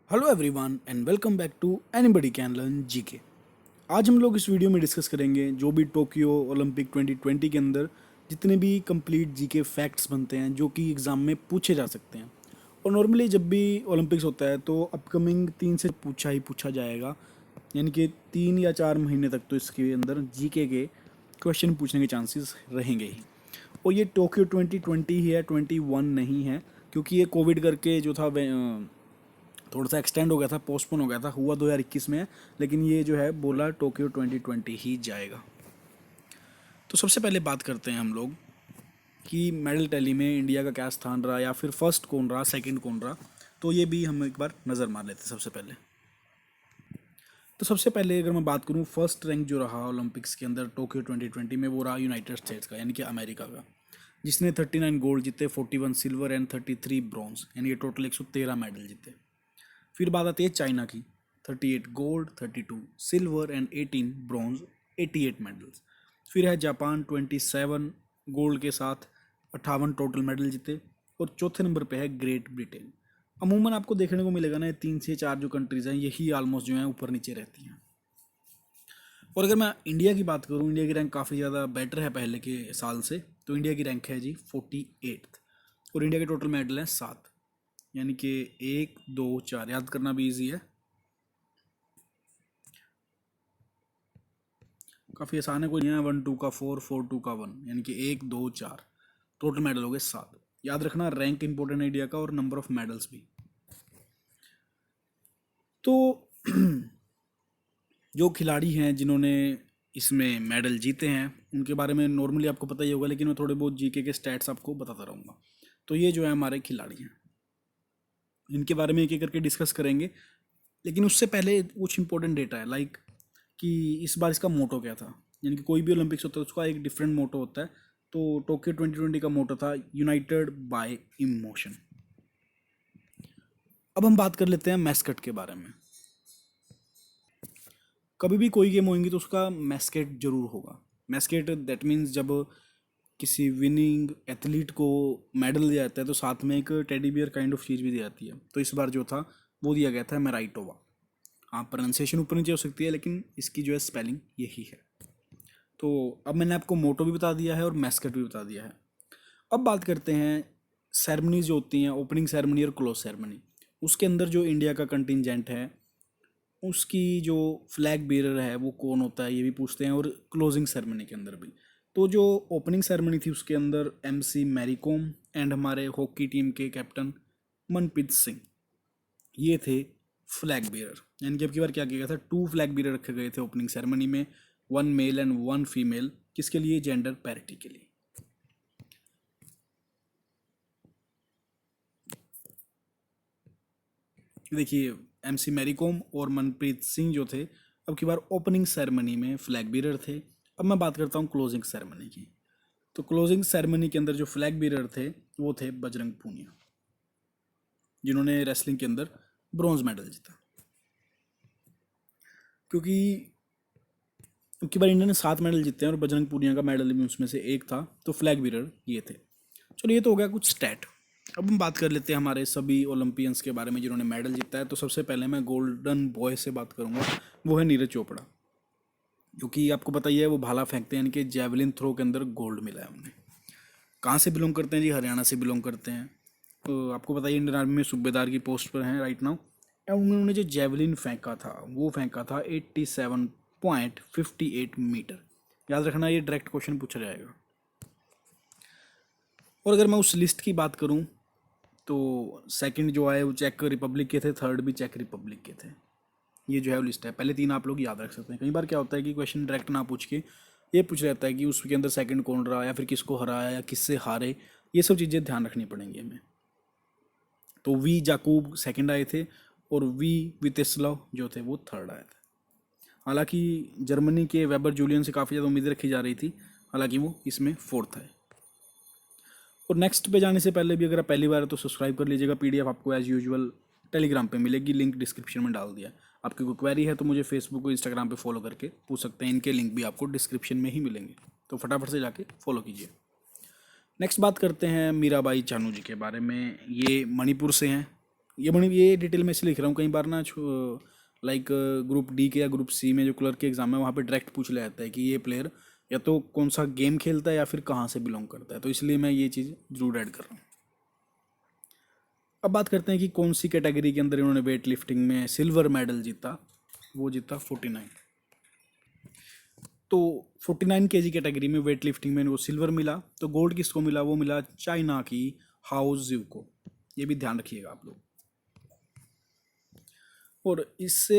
Hello everyone and welcome back to anybody can learn GK. आज हम लोग इस वीडियो में डिस्कस करेंगे जो भी टोक्यो ओलंपिक 2020 के अंदर जितने भी कंप्लीट जीके फैक्ट्स बनते हैं जो कि एग्ज़ाम में पूछे जा सकते हैं। और नॉर्मली जब भी ओलंपिक्स होता है तो अपकमिंग 3 से पूछा ही पूछा जाएगा, यानी कि 3 या 4 महीने तक तो इसके अंदर जीके के क्वेश्चन पूछने के चांसेस रहेंगे ही। और ये टोक्यो 2020 ही है, 21 नहीं है, क्योंकि ये कोविड करके जो था थोड़ा सा एक्सटेंड हो गया था, पोस्टपोन हो गया था, हुआ 2021 में है, लेकिन ये जो है बोला टोक्यो 2020 ही जाएगा। तो सबसे पहले बात करते हैं हम लोग कि मेडल टैली में इंडिया का क्या स्थान रहा, या फिर फर्स्ट कौन रहा, सेकंड कौन रहा। तो ये भी हम एक बार नज़र मार लेते हैं सबसे पहले। तो सबसे पहले अगर मैं बात करूँ, फर्स्ट रैंक जो रहा ओलंपिक्स के अंदर टोक्यो 2020 में, वो रहा यूनाइटेड स्टेट्स का, यानी कि अमेरिका का, जिसने 39 गोल्ड जीते, 41 सिल्वर एंड 33 ब्रॉन्ज, यानी कि टोटल 113 मेडल जीते। फिर बात आती है चाइना की, 38 gold, 32 silver and 18 bronze, 88 medals. फिर है जापान, 27 गोल्ड के साथ 58 टोटल मेडल जीते। और चौथे नंबर पे है ग्रेट ब्रिटेन। अमूमन आपको देखने को मिलेगा ना, 3 से 4 जो कंट्रीज़ हैं यही ऑलमोस्ट जो हैं ऊपर नीचे रहती हैं। और अगर मैं इंडिया की बात करूँ, इंडिया की रैंक काफ़ी ज़्यादा बेटर है पहले के साल से। तो इंडिया की रैंक है जी 48th, और इंडिया के टोटल मेडल हैं 7, यानी कि 1 2 4 याद करना भी इजी है, काफ़ी आसान है, कोई नहीं है। 1 2 का 4, 4 2 का 1, यानी कि 1 2 4, टोटल मेडल हो गए 7। याद रखना, रैंक इंपॉर्टेंट है इंडिया का, और नंबर ऑफ मेडल्स भी। तो जो खिलाड़ी हैं जिन्होंने इसमें मेडल जीते हैं उनके बारे में नॉर्मली आपको पता ही होगा, लेकिन मैं थोड़े बहुत जीके के स्टैट्स आपको बताता रहूँगा। तो ये जो है हमारे खिलाड़ी हैं, इनके बारे में एक एक करके डिस्कस करेंगे। लेकिन उससे पहले कुछ इंपॉर्टेंट डेटा है, लाइक कि इस बार इसका मोटो क्या था। यानी कि कोई भी ओलंपिक्स होता है उसका एक डिफरेंट मोटो होता है। तो टोक्यो 2020 का मोटो था यूनाइटेड बाय इमोशन। अब हम बात कर लेते हैं मैस्कट के बारे में। कभी भी कोई गेम होंगी तो उसका मैस्केट जरूर होगा। मैस्केट दैट मीन्स जब किसी विनिंग एथलीट को मेडल दिया जाता है तो साथ में एक टेडी बियर काइंड ऑफ चीज़ भी दी जाती है। तो इस बार जो था वो दिया गया था मेराइटोवा। हाँ, प्रोनाउंसिएशन ऊपर नीचे हो सकती है, लेकिन इसकी जो है स्पेलिंग यही है। तो अब मैंने आपको मोटो भी बता दिया है और मैस्कट भी बता दिया है। अब बात करते हैं सेरेमनीज जो होती हैं, ओपनिंग सेरेमनी और क्लोज सेरेमनी। उसके अंदर जो इंडिया का कंटिजेंट है उसकी जो फ्लैग बेरर है वो कौन होता है, ये भी पूछते हैं, और क्लोजिंग सेरेमनी के अंदर भी। तो जो ओपनिंग सेरेमनी थी उसके अंदर MC मैरी कॉम एंड हमारे हॉकी टीम के कैप्टन मनप्रीत सिंह, ये थे फ्लैग बेरर। यानी कि अब की बार क्या किया गया था, 2 फ्लैग बेरर रखे गए थे ओपनिंग सेरेमनी में, 1 मेल एंड 1 फीमेल। किसके लिए? जेंडर पैरिटी के लिए। देखिए, MC मैरी कॉम और मनप्रीत सिंह जो थे अब की बार ओपनिंग सेरेमनी में फ्लैग बीरर थे। अब मैं बात करता हूँ क्लोजिंग सेरेमनी की। तो क्लोजिंग सेरेमनी के अंदर जो फ्लैग बीरर थे वो थे बजरंग पूनिया, जिन्होंने रेसलिंग के अंदर ब्रॉन्ज मेडल जीता। क्योंकि अब की बार इंडिया ने 7 मेडल जीते हैं और बजरंग पूनिया का मेडल भी उसमें से एक था, तो फ्लैग बीरर ये थे। चलो, ये तो हो गया कुछ स्टैट। अब हम बात कर लेते हैं हमारे सभी ओलंपियंस के बारे में जिन्होंने मेडल जीता है। तो सबसे पहले मैं गोल्डन बॉय से बात करूंगा, वो है नीरज चोपड़ा। क्योंकि आपको पता ही है वो भाला फेंकते हैं, यानी कि जेवलिन थ्रो के अंदर गोल्ड मिला है उन्हें। कहाँ से बिलोंग करते हैं जी? हरियाणा से बिलोंग करते हैं। तो आपको पता ही इंडियन आर्मी में सूबेदार की पोस्ट पर हैं राइट नाउ। और उन्होंने जो जेवलिन फेंका था वो फेंका था 87.58 मीटर। याद रखना, ये डायरेक्ट क्वेश्चन पूछा जाएगा। और अगर मैं उस लिस्ट की बात करूं तो सेकंड जो आए वो चेक रिपब्लिक के थे, थर्ड भी चेक रिपब्लिक के थे। ये जो है वो लिस्ट है, पहले 3 आप लोग याद रख सकते हैं। कई बार क्या होता है कि क्वेश्चन डायरेक्ट ना पूछ के ये पूछ रहता है कि उसके अंदर सेकंड कौन रहा, या फिर किसको हराया या किससे हारे। ये सब चीज़ें ध्यान रखनी पड़ेंगी हमें। तो वी जाकूब सेकंड आए थे, और वी वितेस्लाव जो थे वो थर्ड आए थे। हालांकि जर्मनी के वेबर जूलियन से काफ़ी ज़्यादा उम्मीद रखी जा रही थी, हालांकि वो इसमें फोर्थ है। और नेक्स्ट पे जाने से पहले भी अगर आप पहली बार है तो सब्सक्राइब कर लीजिएगा। PDF आपको एज़ यूजुअल टेलीग्राम पे मिलेगी, लिंक डिस्क्रिप्शन में डाल दिया। आपकी कोई क्वेरी है तो मुझे फेसबुक और इंस्टाग्राम पे फॉलो करके पूछ सकते हैं, इनके लिंक भी आपको डिस्क्रिप्शन में ही मिलेंगे। तो फटाफट से जाके फॉलो कीजिए। नेक्स्ट बात करते हैं मीराबाई चानू जी के बारे में। ये मणिपुर से हैं, ये डिटेल में इसलिए लिख रहा हूँ, कई बार ना लाइक ग्रुप डी के या ग्रुप सी में जो क्लर्क के एग्जाम है वहाँ पे डायरेक्ट पूछ लिया जाता है कि ये प्लेयर या तो कौन सा गेम खेलता है या फिर कहाँ से बिलोंग करता है, तो इसलिए मैं ये चीज़ जरूर ऐड कर रहा हूँ। अब बात करते हैं कि कौन सी कैटेगरी के अंदर इन्होंने वेट लिफ्टिंग में सिल्वर मेडल जीता। वो जीता 49। तो 49 केजी कैटेगरी में वेट लिफ्टिंग में इनको सिल्वर मिला। तो गोल्ड किसको मिला? वो मिला चाइना की हाउ जिव को। ये भी ध्यान रखिएगा आप लोग। और इससे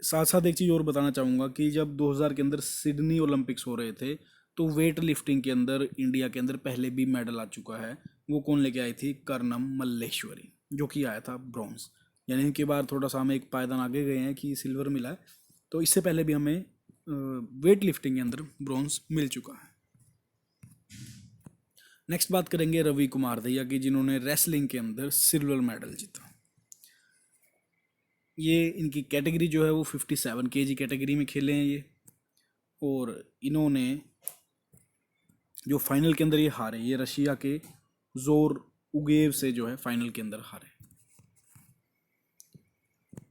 साथ साथ एक चीज़ और बताना चाहूँगा कि जब 2000 के अंदर सिडनी ओलंपिक्स हो रहे थे तो वेट लिफ्टिंग के अंदर इंडिया के अंदर पहले भी मेडल आ चुका है। वो कौन लेके आई थी? कर्नम मल्लेश्वरी, जो कि आया था ब्रॉन्ज। यानी इनके बार थोड़ा सा हमें एक पायदान आगे गए हैं कि सिल्वर मिला है। तो इससे पहले भी हमें वेट लिफ्टिंग के अंदर ब्रॉन्ज मिल चुका है। नेक्स्ट बात करेंगे रवि कुमार दहिया की, जिन्होंने रेसलिंग के अंदर सिल्वर मेडल जीता। ये इनकी कैटेगरी जो है वो 57 केजी कैटेगरी में खेले हैं ये। और इन्होंने जो फाइनल के अंदर ये हारे, ये रशिया के जोर उगेव से जो है फाइनल के अंदर हारे।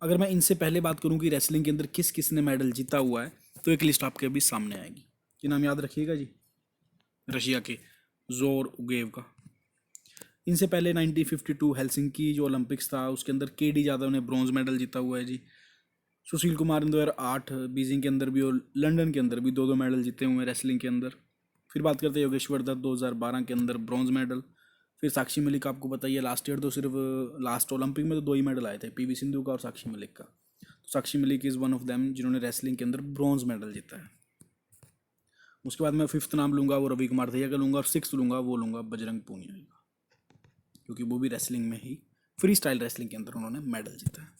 अगर मैं इनसे पहले बात करूं कि रेसलिंग के अंदर किस किस ने मेडल जीता हुआ है, तो एक लिस्ट आपके अभी सामने आएगी। ये नाम याद रखिएगा जी, रशिया के जोर उगेव का। इनसे पहले 1952 हेलसिंकी जो ओलंपिक्स था उसके अंदर केडी यादव ने ब्रॉन्ज मेडल जीता हुआ है जी। सुशील कुमार ने 2008 बीजिंग के अंदर भी और लंदन के अंदर भी दो मेडल जीते हुए हैं रेसलिंग के अंदर। फिर बात करते हैं योगेश्वर दत्त 2012 के अंदर ब्रॉन्ज मेडल। फिर साक्षी मलिक, आपको बताइए लास्ट ईयर तो सिर्फ लास्ट ओलंपिक में तो 2 ही मेडल आए थे, पीवी सिंधु का और साक्षी मलिक का। तो Sakshi Malik is one of them जिन्होंने रेसलिंग के अंदर ब्रॉन्ज मेडल जीता है। उसके बाद मैं फिफ्थ नाम लूँगा वो रवि कुमार दहिया का लूँगा, और सिक्स लूँगा वो लूँगा बजरंग पूनिया का, क्योंकि वो भी रेसलिंग में ही फ्री स्टाइल रेसलिंग के अंदर उन्होंने मेडल जीता है।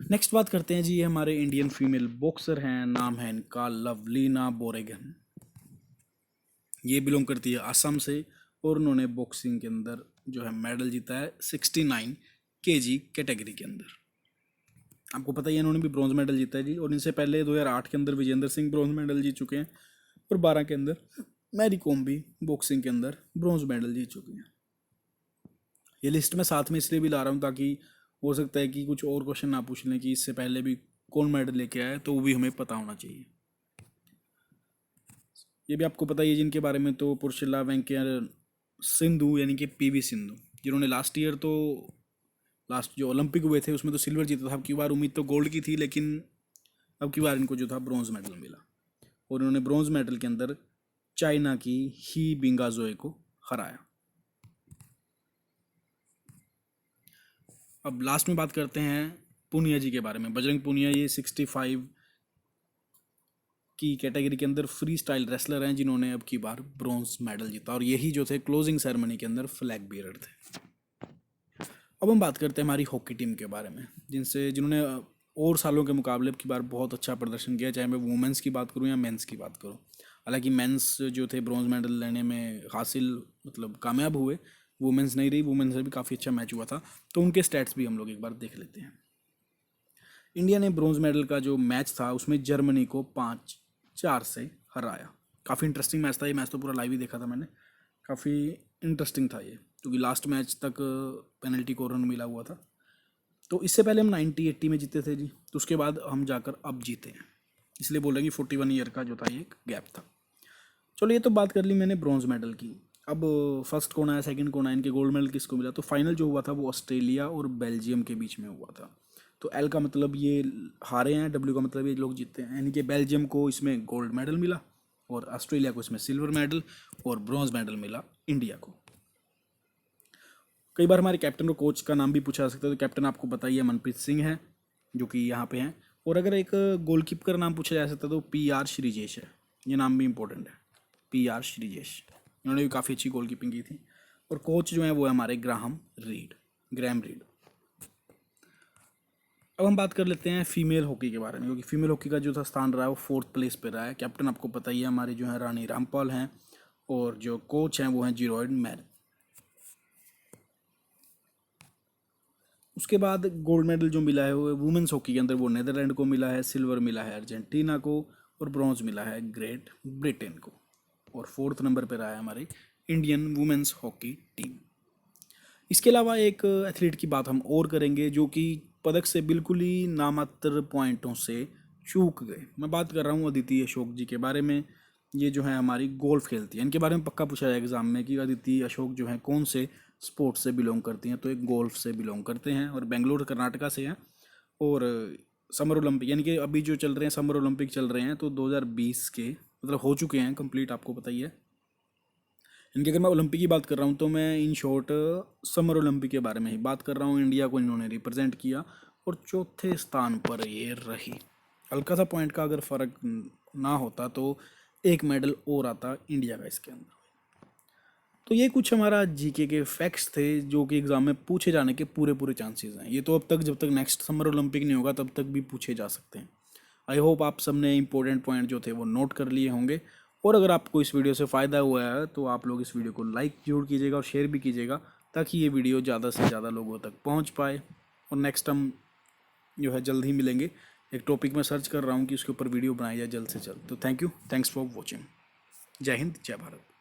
नेक्स्ट बात करते हैं जी, ये हमारे इंडियन फीमेल बॉक्सर हैं, नाम है इनका लवलीना बोरेगन। ये बिलोंग करती है असम से और उन्होंने बॉक्सिंग के अंदर जो है मेडल जीता है 69 केजी कैटेगरी के अंदर। आपको पता ही है इन्होंने भी ब्रॉन्ज मेडल जीता है जी। और इनसे पहले 2008 के अंदर विजेंद्र सिंह ब्रॉन्ज मेडल जीत चुके हैं, और 12 के अंदर मैरी कॉम भी बॉक्सिंग के अंदर ब्रॉन्ज मेडल जीत चुकी हैं। ये लिस्ट में साथ में इसलिए भी ला रहा हूँ ताकि हो सकता है कि कुछ और क्वेश्चन ना पूछ लें कि इससे पहले भी कौन मेडल लेके आया है, तो वो भी हमें पता होना चाहिए। ये भी आपको पता ही है जिनके बारे में, तो पुरुषला वेंकैया सिंधु यानी कि पीवी सिंधु, जिन्होंने लास्ट ईयर तो लास्ट जो ओलंपिक हुए थे उसमें तो सिल्वर जीता था। अब की बार उम्मीद तो गोल्ड की थी, लेकिन अब की बार इनको जो था ब्रॉन्ज मेडल मिला, और उन्होंने ब्रॉन्ज मेडल के अंदर चाइना की ही बिंगाजोए को हराया। अब लास्ट में बात करते हैं पूनिया जी के बारे में, बजरंग पूनिया। ये 65 की कैटेगरी के अंदर फ्री स्टाइल रेसलर हैं जिन्होंने अब की बार ब्रॉन्ज मेडल जीता, और यही जो थे क्लोजिंग सेरेमनी के अंदर फ्लैग बियरर थे। अब हम बात करते हैं हमारी हॉकी टीम के बारे में, जिन्होंने और सालों के मुकाबले अब की बार बहुत अच्छा प्रदर्शन किया, चाहे मैं वुमेंस की बात करूं या मेंस की बात करूं। हालांकि मेंस जो थे ब्रॉन्ज मेडल लेने में हासिल मतलब कामयाब हुए, वुमेंस नहीं रही। वुमेंस से भी काफ़ी अच्छा मैच हुआ था, तो उनके स्टैट्स भी हम लोग एक बार देख लेते हैं। इंडिया ने ब्रॉन्ज मेडल का जो मैच था उसमें जर्मनी को 5-4 से हराया। काफ़ी इंटरेस्टिंग मैच था ये। मैच तो पूरा लाइव ही देखा था मैंने, काफ़ी इंटरेस्टिंग था ये, क्योंकि लास्ट मैच तक पेनल्टी कॉर्नर मिला हुआ था। तो इससे पहले हम 90-80 में जीते थे जी, तो उसके बाद हम जाकर अब जीते हैं, इसलिए बोल रहे हैं कि 41 ईयर का जो था ये एक गैप था। चलो ये तो बात कर ली मैंने ब्रॉन्ज मेडल की। अब फर्स्ट कौन आया, सेकंड कौन आया, इनके गोल्ड मेडल किसको मिला? तो फाइनल जो हुआ था वो ऑस्ट्रेलिया और बेल्जियम के बीच में हुआ था। तो एल का मतलब ये हारे हैं, डब्ल्यू का मतलब ये लोग जीते हैं, यानी कि बेल्जियम को इसमें गोल्ड मेडल मिला और ऑस्ट्रेलिया को इसमें सिल्वर मेडल, और ब्रॉन्ज मेडल मिला इंडिया को। कई बार हमारे कैप्टन और कोच का नाम भी पूछा जा सकता है, तो कैप्टन आपको पता ही है मनप्रीत सिंह है, जो कि यहाँ पे हैं। और अगर एक गोलकीपर का नाम पूछा जा सकता है तो PR श्रीजेश है। ये नाम भी इंपॉर्टेंट है, PR श्रीजेश। इन्होंने भी काफ़ी अच्छी गोलकीपिंग की थी। और कोच जो है वो है हमारे ग्राहम रीड। अब हम बात कर लेते हैं फीमेल हॉकी के बारे में, क्योंकि फीमेल हॉकी का जो था स्थान रहा है वो 4th प्लेस पे रहा है। कैप्टन आपको पता ही है हमारे जो है रानी रामपाल हैं, और जो कोच हैं वो हैं जीरोइड मैन। उसके बाद गोल्ड मेडल जो मिला है वो वुमेंस हॉकी के अंदर वो नेदरलैंड को मिला है, सिल्वर मिला है अर्जेंटीना को, और ब्रॉन्ज मिला है ग्रेट ब्रिटेन को। और 4th नंबर पर रहा है हमारी इंडियन वुमेंस हॉकी टीम। इसके अलावा एक एथलीट की बात हम और करेंगे जो कि पदक से बिल्कुल ही नामात्र पॉइंटों से चूक गए। मैं बात कर रहा हूँ अदिति अशोक जी के बारे में। ये जो है हमारी गोल्फ खेलती है, इनके बारे में पक्का पूछा है एग्जाम में कि अदिति अशोक जो है कौन से स्पोर्ट से बिलोंग करती हैं, तो एक गोल्फ से बिलोंग करते हैं और बेंगलोर कर्नाटका से हैं। और समर ओलंपिक यानी कि अभी जो चल रहे हैं समर ओलंपिक चल रहे हैं, तो 2020 के मतलब हो चुके हैं कंप्लीट, आपको पता ही है। इनकी अगर मैं ओलंपिक की बात कर रहा हूँ तो मैं इन शॉर्ट समर ओलंपिक के बारे में ही बात कर रहा हूँ। इंडिया को इन्होंने रिप्रेजेंट किया और चौथे स्थान पर ये रही। हल्का सा पॉइंट का अगर फ़र्क ना होता तो एक मेडल और आता इंडिया का इसके अंदर। तो ये कुछ हमारा जीके के फैक्ट्स थे जो कि एग्ज़ाम में पूछे जाने के पूरे पूरे चांसेस हैं। ये तो अब तक जब तक नेक्स्ट समर ओलंपिक नहीं होगा तब तक भी पूछे जा सकते हैं। आई होप आप सबने इंपॉर्टेंट पॉइंट जो थे वो नोट कर लिए होंगे। और अगर आपको इस वीडियो से फ़ायदा हुआ है तो आप लोग इस वीडियो को लाइक जरूर कीजिएगा और शेयर भी कीजिएगा ताकि ये वीडियो ज़्यादा से ज़्यादा लोगों तक पहुँच पाए। और नेक्स्ट हम जो है जल्द ही मिलेंगे। एक टॉपिक में सर्च कर रहा हूँ कि उसके ऊपर वीडियो बनाई जाए जल्द से जल्द। तो thank you, thanks for watching. जय हिंद, जय भारत।